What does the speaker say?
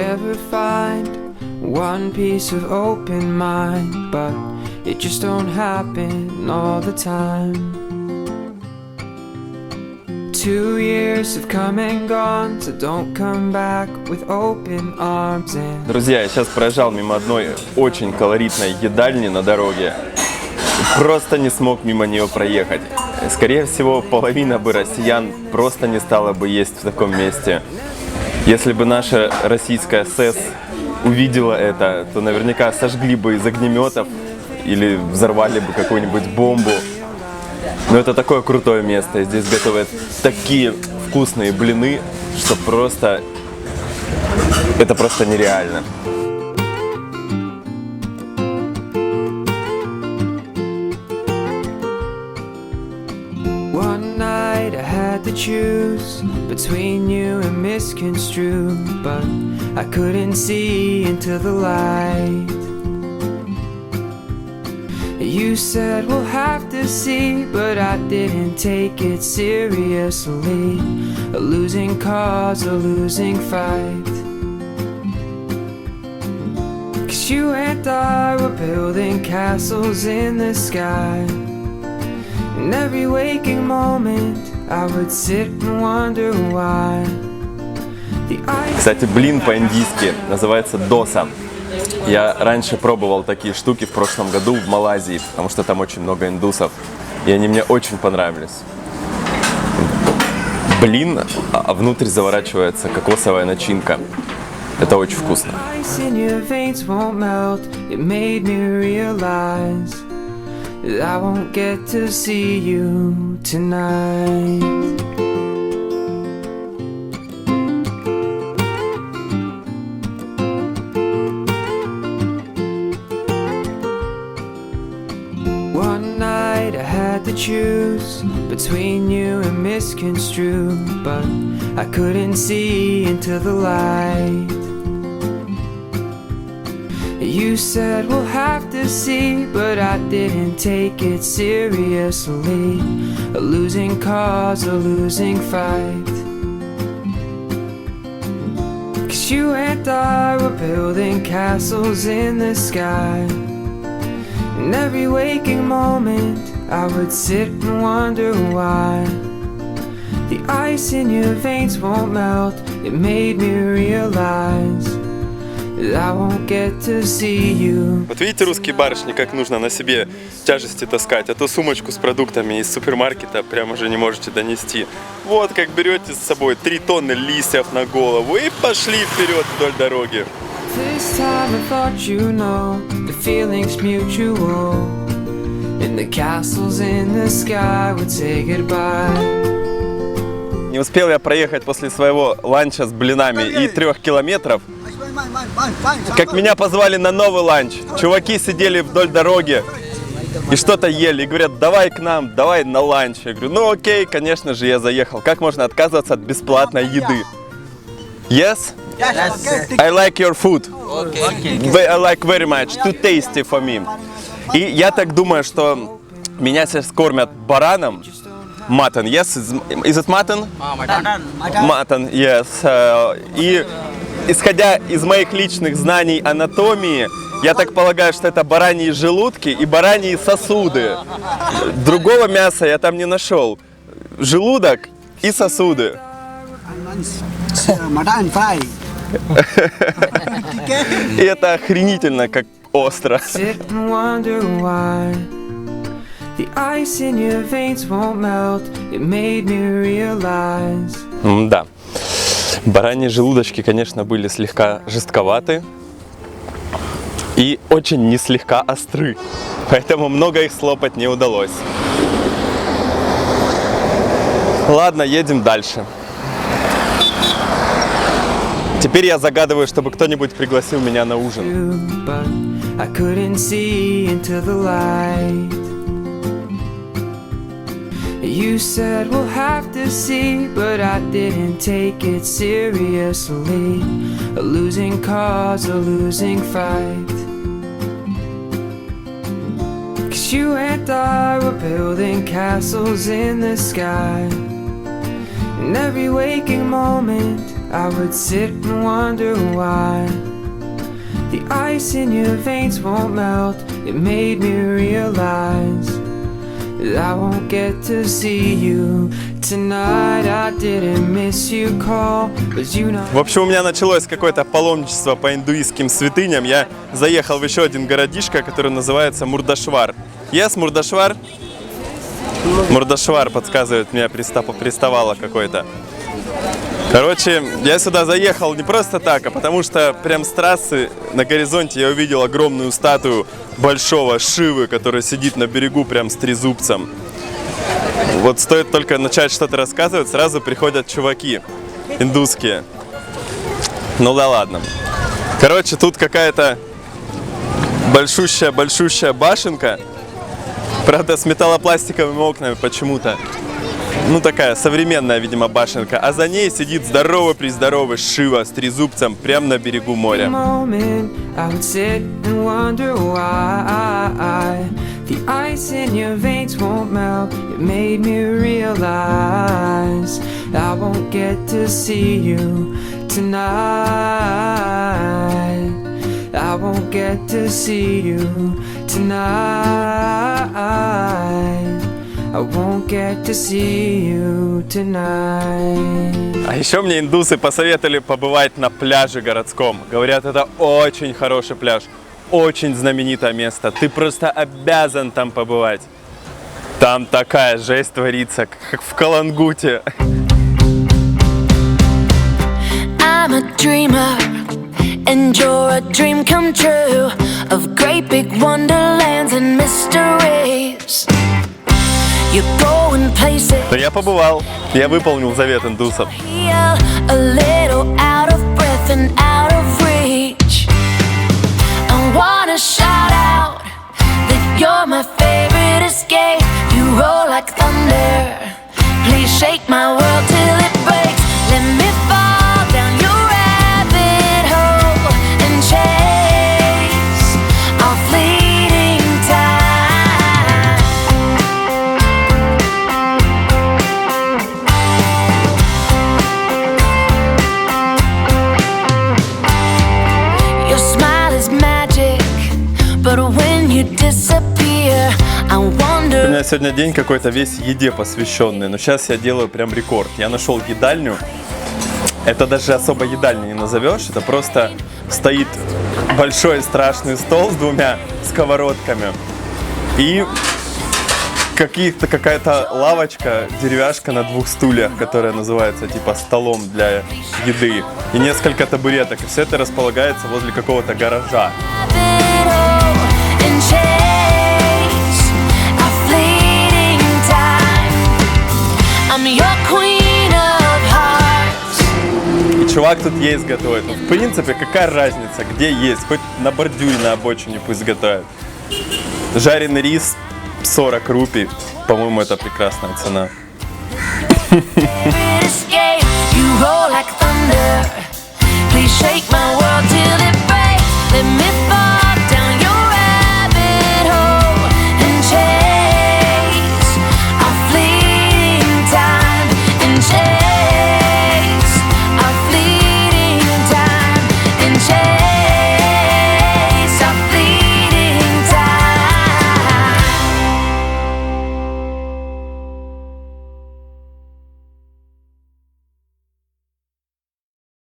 ever find one piece of open mind, but it just don't happen all the time. 2 years have come and gone, so don't come back with open arms and... Друзья, я сейчас проезжал мимо одной очень колоритной едальни на дороге. Просто не смог мимо нее проехать. Скорее всего, половина бы россиян просто не стала бы есть в таком месте. Если бы наша российская СС увидела это, то наверняка сожгли бы из огнеметов или взорвали бы какую-нибудь бомбу. Но это такое крутое место. Здесь готовят такие вкусные блины, что просто... Это просто нереально. One night I had to choose between you and misconstrued, but I couldn't see into the light. You said we'll have to see, but I didn't take it seriously. A losing cause, a losing fight. 'Cause you and I were building castles in the sky. In every waking moment I would sit and wonder why. Кстати, блин по-индийски называется доса. Я раньше пробовал такие штуки в прошлом году в Малайзии, потому что там очень много индусов, и они мне очень понравились. Блин, а внутрь заворачивается кокосовая начинка. Это очень вкусно. I won't get to see you tonight. One night I had to choose between you and misconstrued, but I couldn't see into the light. You said we'll have to see, but I didn't take it seriously. A losing cause, a losing fight. 'Cause you and I were building castles in the sky. In every waking moment I would sit and wonder why. The ice in your veins won't melt. It made me realize I won't get to see you. Вот видите, русские барышни, как нужно на себе тяжести таскать, а то сумочку с продуктами из супермаркета прямо уже не можете донести. Вот как берете с собой 3 тонны листьев на голову и пошли вперед вдоль дороги. This time I thought you know the feeling's mutual, and the castles in the sky would say goodbye. Не успел я проехать после своего ланча с блинами и 3 километров, как меня позвали на новый ланч. Чуваки сидели вдоль дороги и что-то ели. И говорят, давай к нам, давай на ланч. Я говорю, ну окей, конечно же, я заехал. Как можно отказываться от бесплатной еды? Yes? I like your food. I like very much. Too tasty for me. И я так думаю, что меня сейчас кормят бараном. Mutton, yes? Is it mutton? Mutton, yes. И исходя из моих личных знаний анатомии, я так полагаю, что это бараньи желудки и бараньи сосуды. Другого мяса я там не нашел. Желудок и сосуды. И это охренительно, как остро. Да. Бараньи желудочки, конечно, были слегка жестковаты и очень не слегка остры, поэтому много их слопать не удалось. Ладно, едем дальше. Теперь я загадываю, чтобы кто-нибудь пригласил меня на ужин. You said we'll have to see, but I didn't take it seriously. A losing cause, a losing fight. 'Cause you and I were building castles in the sky. In every waking moment I would sit and wonder why. The ice in your veins won't melt. It made me realize that I won't get to see you tonight. I didn't miss your call, 'cause you know. В общем, у меня началось какое-то паломничество по индуистским святыням. Я заехал в еще один городишко, который называется Мурдашвар. Yes, Мурдашвар? Мурдашвар подсказывает мне, приставало какой-то. Короче, я сюда заехал не просто так, а потому что прям с трассы на горизонте я увидел огромную статую большого Шивы, который сидит на берегу прям с трезубцем. Вот стоит только начать что-то рассказывать, сразу приходят чуваки индусские. Ну да ладно. Короче, тут какая-то большущая башенка. Правда, с металлопластиковыми окнами почему-то. Ну, такая современная, видимо, башенка. А за ней сидит здоровый-прездоровый Шива с трезубцем прямо на берегу моря. The ice in your veins won't melt. It made me realize I won't get to see you tonight. I won't get to see you tonight. I won't get to see you tonight. А еще мне индусы посоветовали побывать на пляже городском. Говорят, это очень хороший пляж, очень знаменитое место. Ты просто обязан там побывать. Там такая жесть творится, как в Калангуте. I'm a dreamer, and you're a dream come true of great big wonderlands and mysteries. You're going places. Да я побывал, я выполнил завет индусов. A little out of breath and out of reach. I wanna shout out that you're my favorite escape. You roll like thunder. Please shake my world till it breaks. Let me fall down your rabbit hole and chase our fleeting time. Your smile is magic, but when you disappear, I У wonder. меня сегодня день какой-то весь еде посвященный, но сейчас я делаю прям рекорд. Я нашел едальню. Это даже особо едальней не назовешь, это просто стоит большой страшный стол с двумя сковородками и какая-то лавочка, деревяшка на двух стульях, которая называется типа столом для еды, и несколько табуреток, и все это располагается возле какого-то гаража. And chase our fleeting time. I'm your queen of hearts. И чувак тут есть готовит. Ну, в принципе, какая разница, где есть, хоть на бордюре на обочине пусть готовят. Жареный рис 40 рупий, по-моему, это прекрасная цена.